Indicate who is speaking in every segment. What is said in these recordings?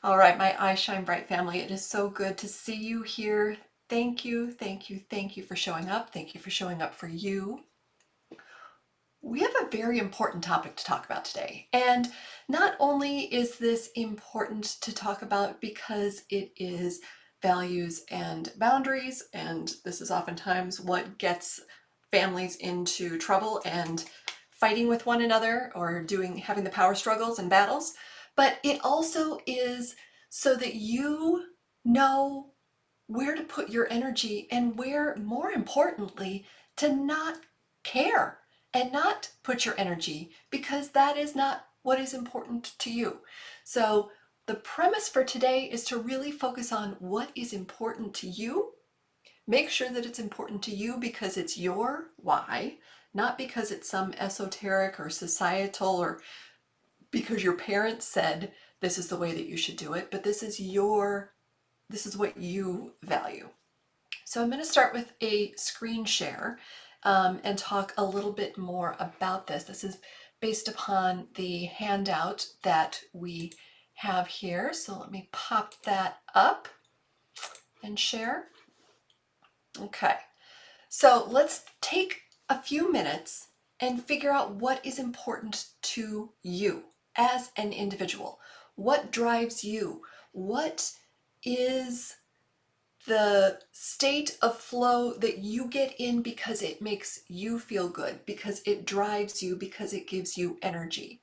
Speaker 1: All right, my eyes shine bright family. It is so good to see you here. Thank you, thank you, thank you for showing up. Thank you for showing up for you. We have a very important topic to talk about today. And not only is this important to talk about because it is values and boundaries, and this is oftentimes what gets families into trouble and fighting with one another or having the power struggles and battles, but it also is so that you know where to put your energy and where, more importantly, to not care and not put your energy because that is not what is important to you. So the premise for today is to really focus on what is important to you. Make sure that it's important to you because it's your why, not because it's some esoteric or societal or because your parents said this is the way that you should do it, but this is what you value. So I'm going to start with a screen share and talk a little bit more about this. This is based upon the handout that we have here. So let me pop that up and share. Okay, so let's take a few minutes and figure out what is important to you as an individual. What drives you? What is the state of flow that you get in because it makes you feel good, because it drives you, because it gives you energy?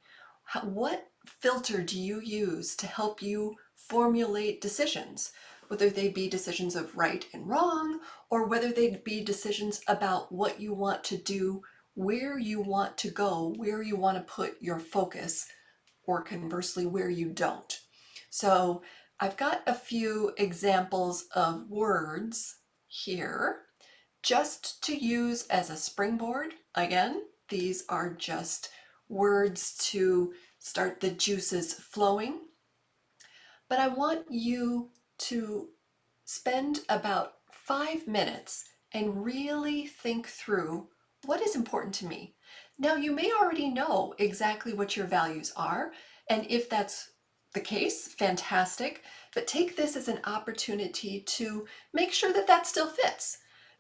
Speaker 1: What filter do you use to help you formulate decisions, whether they be decisions of right and wrong, or whether they be decisions about what you want to do, where you want to go, where you want to put your focus, or conversely, where you don't? So I've got a few examples of words here just to use as a springboard. Again, these are just words to start the juices flowing. But I want you to spend about 5 minutes and really think through what is important to me. Now, you may already know exactly what your values are, and if that's the case, fantastic, but take this as an opportunity to make sure that that still fits.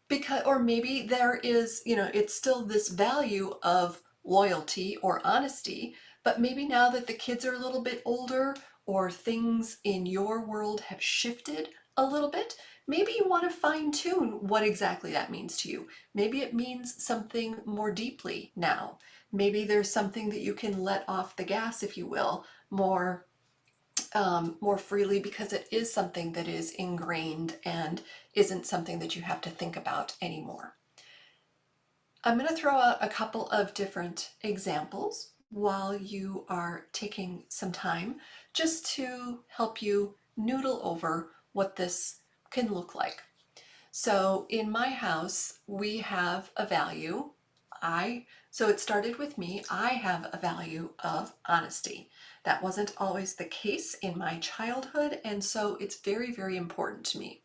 Speaker 1: Because, or maybe there is, it's still this value of loyalty or honesty, but maybe now that the kids are a little bit older or things in your world have shifted a little bit, maybe you want to fine tune what exactly that means to you. Maybe it means something more deeply now. Maybe there's something that you can let off the gas, if you will, more freely because it is something that is ingrained and isn't something that you have to think about anymore. I'm going to throw out a couple of different examples while you are taking some time just to help you noodle over what this can look like. So in my house, we have a value. So it started with me. I have a value of honesty. That wasn't always the case in my childhood, and so it's very, very important to me.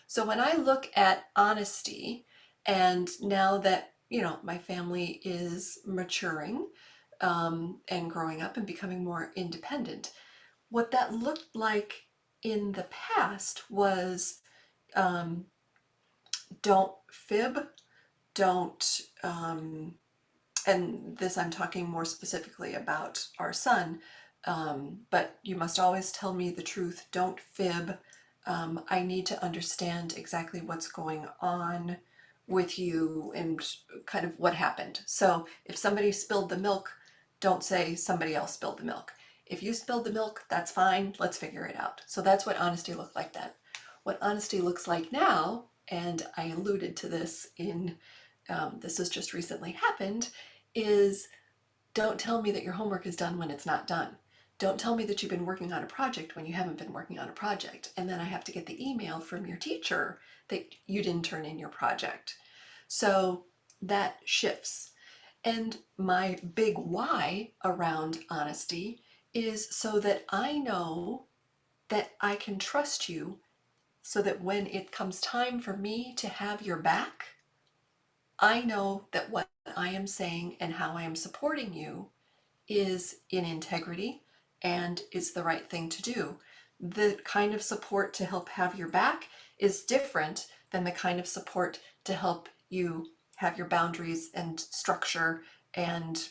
Speaker 1: So when I look at honesty, and now that, my family is maturing and growing up and becoming more independent, what that looked like in the past was um, don't fib, don't, and this I'm talking more specifically about our son, but you must always tell me the truth, don't fib. I need to understand exactly what's going on with you and kind of what happened. So if somebody spilled the milk, don't say somebody else spilled the milk. If you spilled the milk, that's fine. Let's figure it out. So that's what honesty looked like then. What honesty looks like now, and I alluded to this this has just recently happened, is don't tell me that your homework is done when it's not done. Don't tell me that you've been working on a project when you haven't been working on a project. And then I have to get the email from your teacher that you didn't turn in your project. So that shifts. And my big why around honesty is so that I know that I can trust you so that when it comes time for me to have your back, I know that what I am saying and how I am supporting you is in integrity and is the right thing to do. the kind of support to help have your back is different than the kind of support to help you have your boundaries and structure and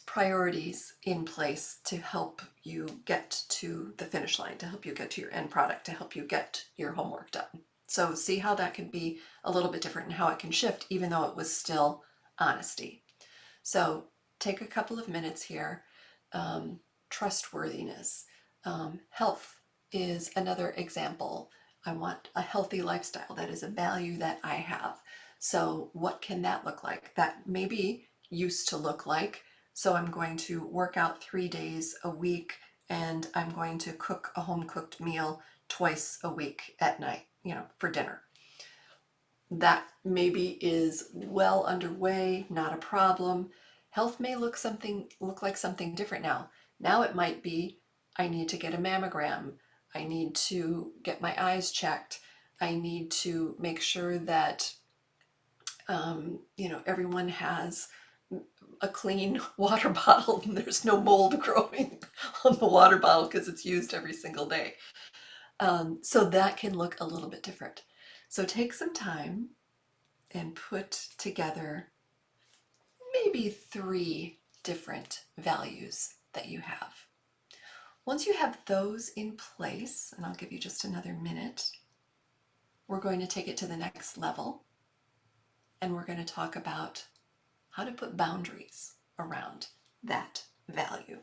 Speaker 1: priorities in place to help you get to the finish line, to help you get to your end product, to help you get your homework done. So see how that can be a little bit different and how it can shift, even though it was still honesty. So take a couple of minutes here. Trustworthiness. Health is another example. I want a healthy lifestyle. That is a value that I have. So what can that look like? That maybe used to look like, so I'm going to work out 3 days a week and I'm going to cook a home cooked meal twice a week at night, for dinner. That maybe is well underway, not a problem. Health may look like something different now. Now it might be, I need to get a mammogram. I need to get my eyes checked. I need to make sure that everyone has a clean water bottle and there's no mold growing on the water bottle because it's used every single day. So that can look a little bit different. So take some time and put together maybe 3 different values that you have. Once you have those in place, and I'll give you just another minute, we're going to take it to the next level and we're going to talk about how to put boundaries around that value.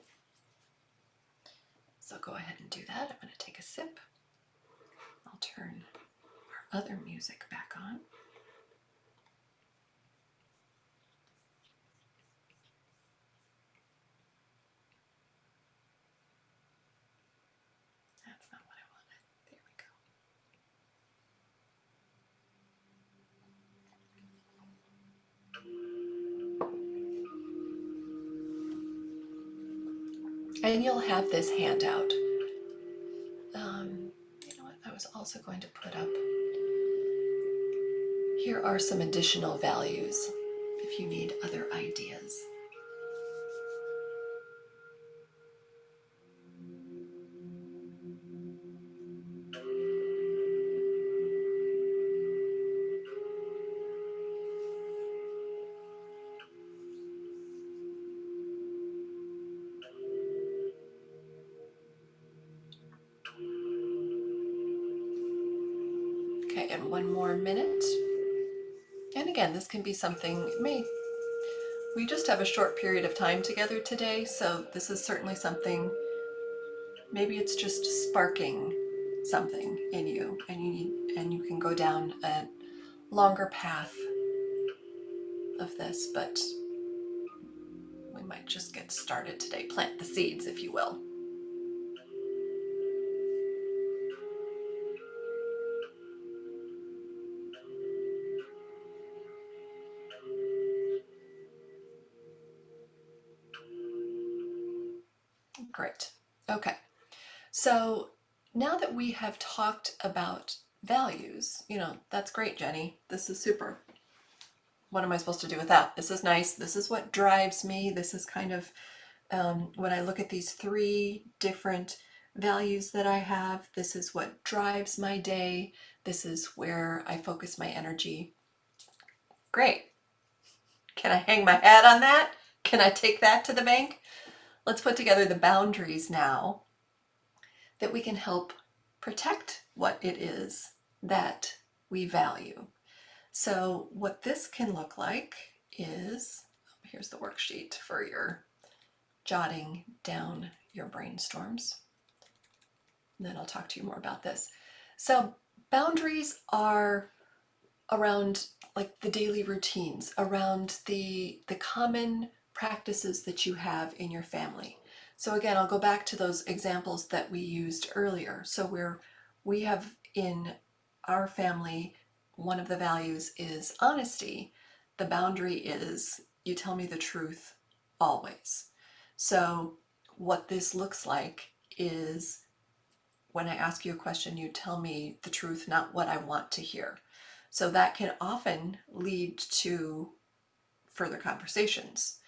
Speaker 1: So go ahead and do that. I'm going to take a sip. I'll turn our other music back on. That's not what I wanted. There we go. And you'll have this handout. You know what? I was also going to put up, here are some additional values if you need other ideas. Okay, and one more minute. And again, this can be something, we just have a short period of time together today, so this is certainly something, maybe it's just sparking something in you and you can go down a longer path of this, but we might just get started today. Plant the seeds, if you will. Great. Okay. So now that we have talked about values, that's great, Jenny. This is super. What am I supposed to do with that? This is nice. This is what drives me. This is kind of when I look at these 3 different values that I have, this is what drives my day. This is where I focus my energy. Great. Can I hang my hat on that? Can I take that to the bank? Let's put together the boundaries now that we can help protect what it is that we value. So what this can look like is, here's the worksheet for your jotting down your brainstorms. And then I'll talk to you more about this. So boundaries are around like the daily routines, around the common practices that you have in your family. So again, I'll go back to those examples that we used earlier. So we have in our family, one of the values is honesty. The boundary is you tell me the truth always. So what this looks like is when I ask you a question, you tell me the truth, not what I want to hear. So that can often lead to further conversations.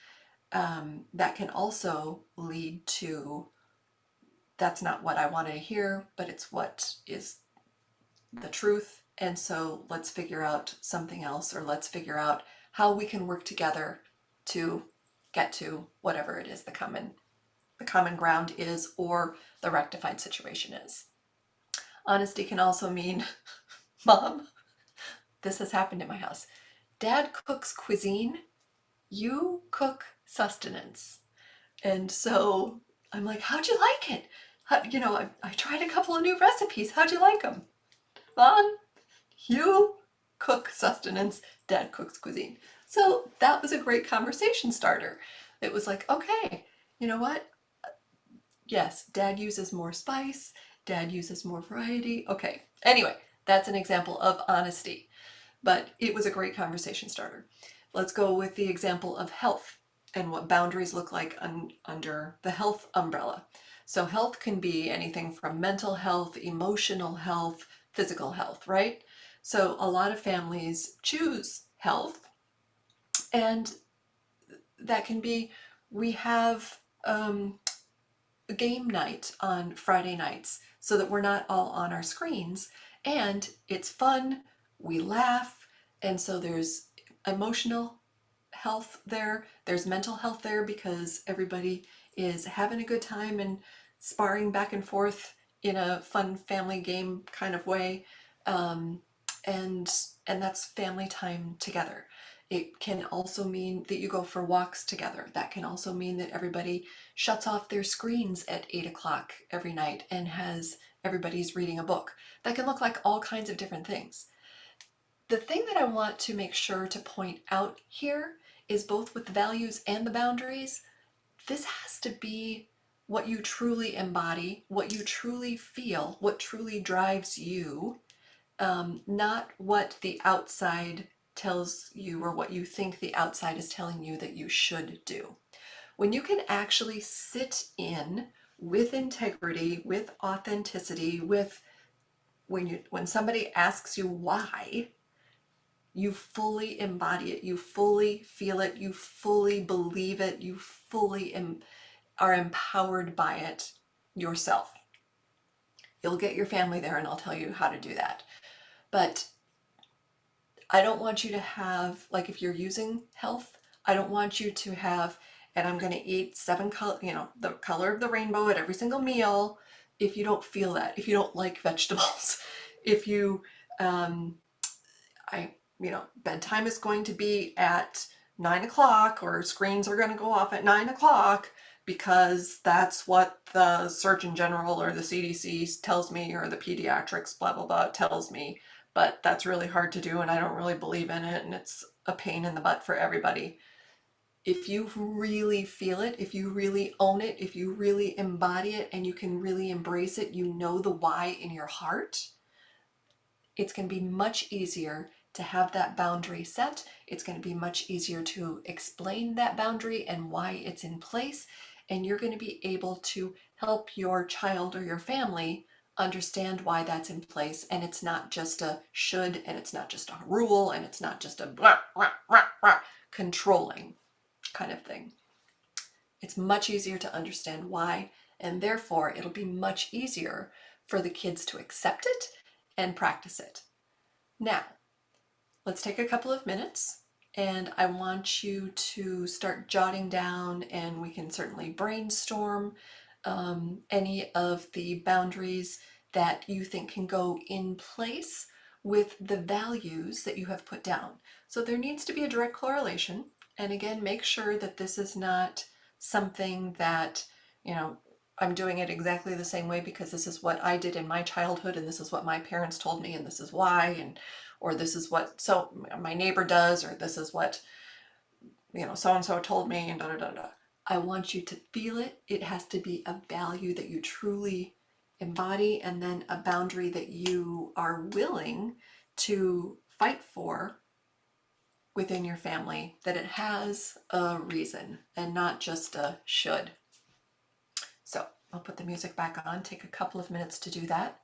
Speaker 1: that can also lead to, that's not what I wanted to hear, but it's what is the truth. And so let's figure out something else, or let's figure out how we can work together to get to whatever it is the common ground is, or the rectified situation is. Honesty can also mean, Mom, this has happened in my house. Dad cooks cuisine, you cook sustenance. And so I'm like, how'd you like it? I tried a couple of new recipes. How'd you like them? Mom, you cook sustenance, Dad cooks cuisine. So that was a great conversation starter. It was like, okay, you know what? Yes, Dad uses more spice, Dad uses more variety. Okay, anyway, that's an example of honesty, but it was a great conversation starter. Let's go with the example of health and what boundaries look like under the health umbrella. So health can be anything from mental health, emotional health, physical health, right? So a lot of families choose health, and that can be, we have a game night on Friday nights so that we're not all on our screens, and it's fun, we laugh, and so there's emotional health there, there's mental health there, because everybody is having a good time and sparring back and forth in a fun family game kind of way. um, and and that's family time together. It can also mean that you go for walks together. That can also mean that everybody shuts off their screens at 8 o'clock every night and has everybody's reading a book. That can look like all kinds of different things. The thing that I want to make sure to point out here is, both with the values and the boundaries, this has to be what you truly embody, what you truly feel, what truly drives you, not what the outside tells you, or what you think the outside is telling you that you should do. When you can actually sit in with integrity, with authenticity, with, when somebody asks you why, you fully embody it, you fully feel it, you fully believe it, you fully are empowered by it yourself. You'll get your family there, and I'll tell you how to do that. But I don't want you to have, like, if you're using health, I don't want you to have, and I'm going to eat the color of the rainbow at every single meal, if you don't feel that, if you don't like vegetables, if you, bedtime is going to be at 9 o'clock, or screens are going to go off at 9 o'clock because that's what the Surgeon General or the CDC tells me, or the pediatrics blah blah blah tells me. But that's really hard to do, and I don't really believe in it, and it's a pain in the butt for everybody. If you really feel it, if you really own it, if you really embody it, and you can really embrace it, you know the why in your heart, it's going to be much easier to have that boundary set. It's going to be much easier to explain that boundary and why it's in place. And you're going to be able to help your child or your family understand why that's in place. And it's not just a should, and it's not just a rule, and it's not just a blah, blah, blah, blah, controlling kind of thing. It's much easier to understand why, and therefore it'll be much easier for the kids to accept it and practice it. Now, let's take a couple of minutes, and I want you to start jotting down, and we can certainly brainstorm any of the boundaries that you think can go in place with the values that you have put down. So there needs to be a direct correlation. And again, make sure that this is not something that, I'm doing it exactly the same way because this is what I did in my childhood, and this is what my parents told me, and this is why, and or this is what my neighbor does, or this is what so and so told me, and da da da da. I want you to feel it. It has to be a value that you truly embody, and then a boundary that you are willing to fight for within your family, that it has a reason and not just a should. So I'll put the music back on, take a couple of minutes to do that.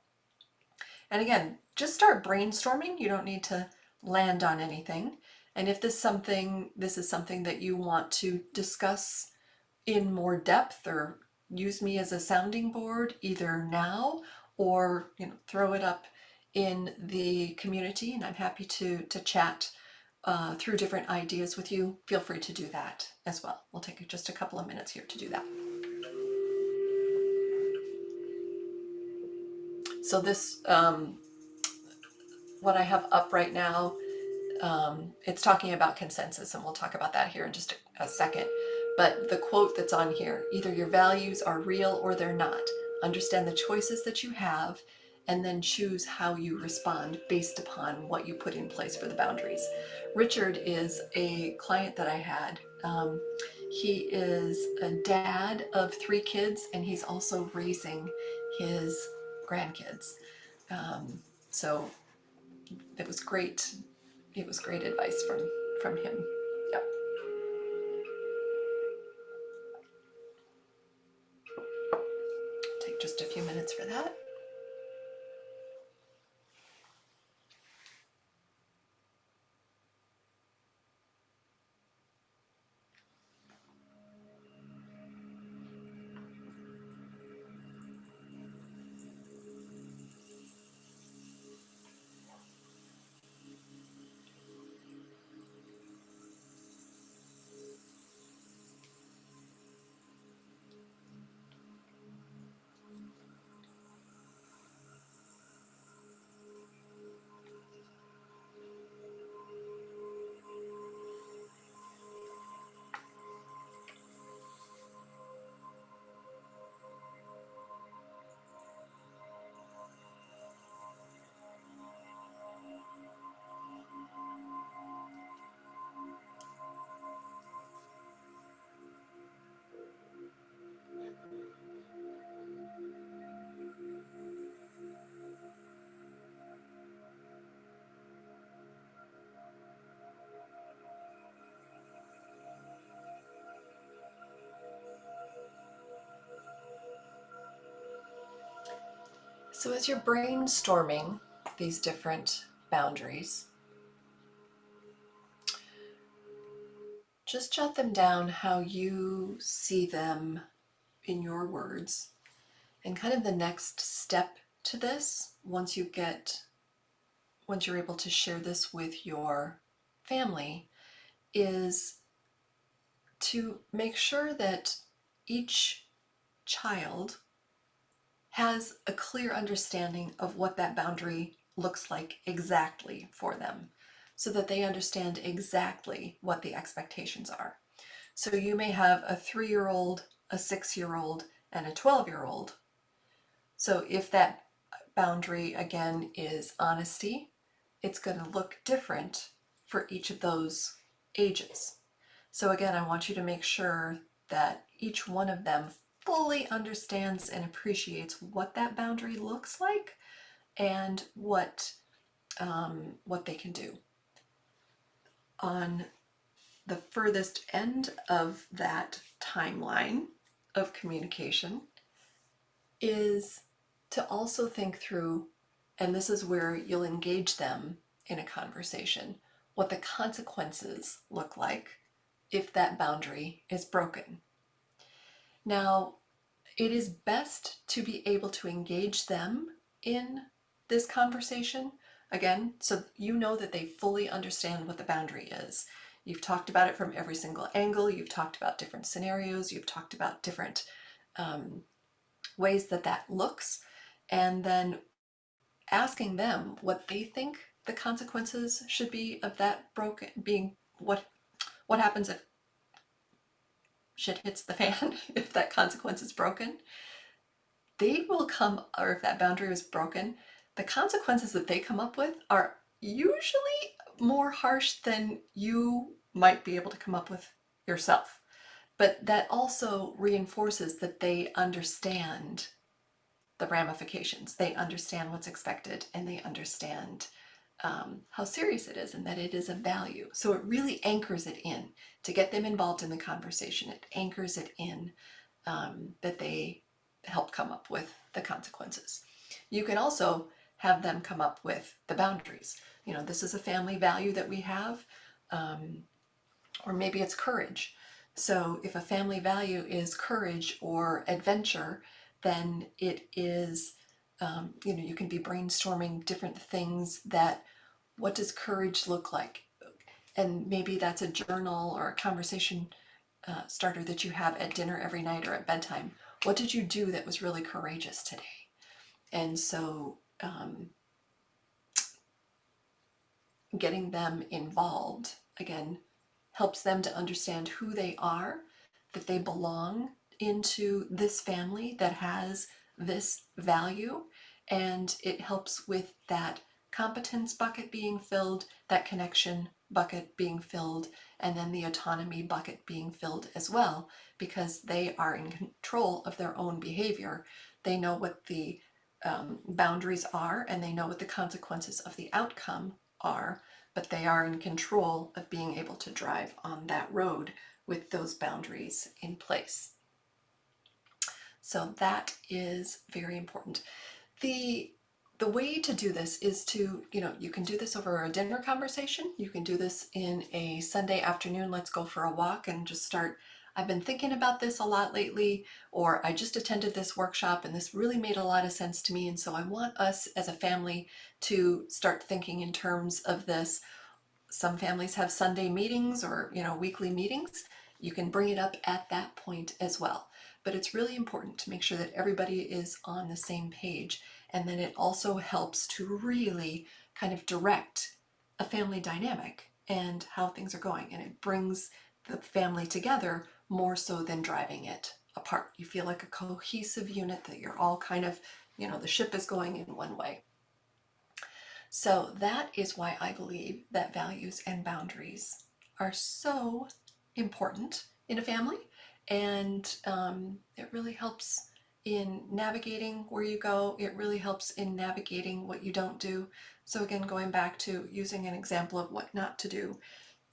Speaker 1: And again, just start brainstorming. You don't need to land on anything. And if this is something that you want to discuss in more depth, or use me as a sounding board either now, or throw it up in the community, and I'm happy to chat through different ideas with you, feel free to do that as well. We'll take just a couple of minutes here to do that. So this, what I have up right now, it's talking about consensus, and we'll talk about that here in just a second. But the quote that's on here: either your values are real or they're not. Understand the choices that you have, and then choose how you respond based upon what you put in place for the boundaries. Richard is a client that I had. He is a dad of 3 kids, and he's also raising his grandkids. So it was great. It was great advice from him. Yep. Take just a few minutes for that. So as you're brainstorming these different boundaries, just jot them down how you see them in your words. And kind of the next step to this, once you're able to share this with your family, is to make sure that each child has a clear understanding of what that boundary looks like exactly for them, so that they understand exactly what the expectations are. So you may have a 3-year-old, a 6-year-old, and a 12-year-old. So if that boundary again is honesty, it's going to look different for each of those ages. So again, I want you to make sure that each one of them fully understands and appreciates what that boundary looks like, and what they can do. On the furthest end of that timeline of communication is to also think through, and this is where you'll engage them in a conversation, what the consequences look like if that boundary is broken. Now, it is best to be able to engage them in this conversation, again, so you know that they fully understand what the boundary is. You've talked about it from every single angle, you've talked about different scenarios, you've talked about different ways that looks, and then asking them what they think the consequences should be of that broken being. What happens if shit hits the fan, if that consequence is broken? They will come, or if that boundary was broken, the consequences that they come up with are usually more harsh than you might be able to come up with yourself. But that also reinforces that they understand the ramifications. They understand what's expected, and they understand how serious it is, and that it is of value. So it really anchors it in to get them involved in the conversation. It anchors it in that they help come up with the consequences. You can also have them come up with the boundaries. This is a family value that we have. or maybe it's courage. So if a family value is courage or adventure, then it is, you can be brainstorming different things that, what does courage look like? And maybe that's a journal or a conversation starter that you have at dinner every night or at bedtime. What did you do that was really courageous today? And so getting them involved, again, helps them to understand who they are, that they belong into this family that has this value, and it helps with that competence bucket being filled, that connection bucket being filled, and then the autonomy bucket being filled as well, because they are in control of their own behavior. They know what the boundaries are, and they know what the consequences of the outcome are, but they are in control of being able to drive on that road with those boundaries in place. So that is very important. The way to do this is to, you can do this over a dinner conversation. You can do this in a Sunday afternoon, let's go for a walk and just start, I've been thinking about this a lot lately, or I just attended this workshop and this really made a lot of sense to me. And so I want us as a family to start thinking in terms of this. Some families have Sunday meetings or, weekly meetings. You can bring it up at that point as well. But it's really important to make sure that everybody is on the same page. And then it also helps to really kind of direct a family dynamic and how things are going. And it brings the family together more so than driving it apart. You feel like a cohesive unit, that you're all kind of, the ship is going in one way. So that is why I believe that values and boundaries are so important in a family. And it really helps in navigating where you go. It really helps in navigating what you don't do. So again, going back to using an example of what not to do.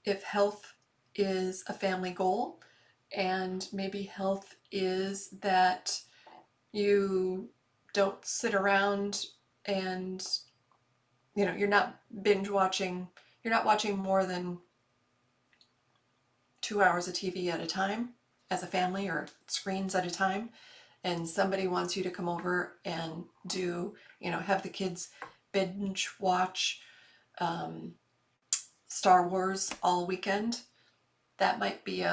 Speaker 1: If health is a family goal, and maybe health is that you don't sit around and you're not binge watching, you're not watching more than 2 hours of TV at a time as a family, or screens at a time, and somebody wants you to come over and do, have the kids binge watch Star Wars all weekend, that might be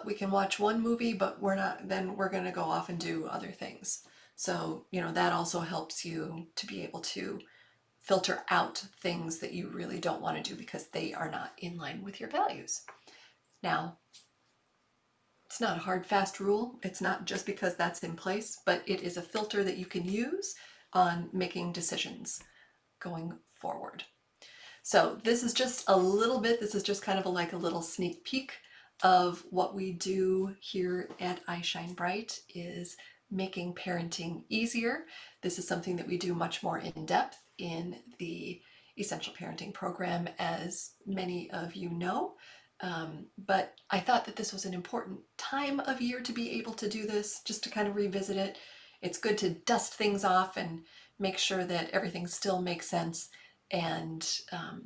Speaker 1: we can watch one movie, but then we're going to go off and do other things. So, that also helps you to be able to filter out things that you really don't want to do because they are not in line with your values. Now, it's not a hard, fast rule. It's not just because that's in place, but it is a filter that you can use on making decisions going forward. So this is just a little bit, this is just kind of like a little sneak peek of what we do here at I Shine Bright, is making parenting easier. This is something that we do much more in depth in the Essential Parenting program, as many of you know. But I thought that this was an important time of year to be able to do this, just to kind of revisit it. It's good to dust things off and make sure that everything still makes sense. And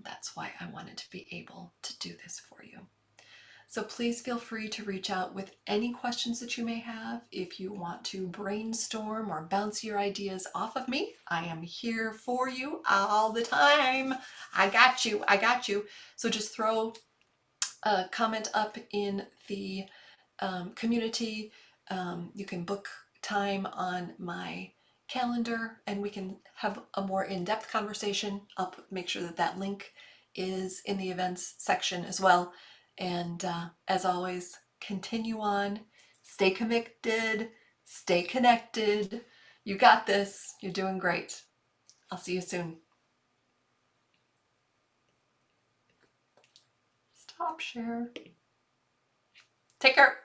Speaker 1: that's why I wanted to be able to do this for you. So please feel free to reach out with any questions that you may have. If you want to brainstorm or bounce your ideas off of me, I am here for you all the time. I got you. I got you. So just throw a comment up in the community. You can book time on my calendar and we can have a more in-depth conversation. I'll make sure that that link is in the events section as well. And as always, continue on, stay committed, stay connected. You got this. You're doing great. I'll see you soon. Stop share. Take care.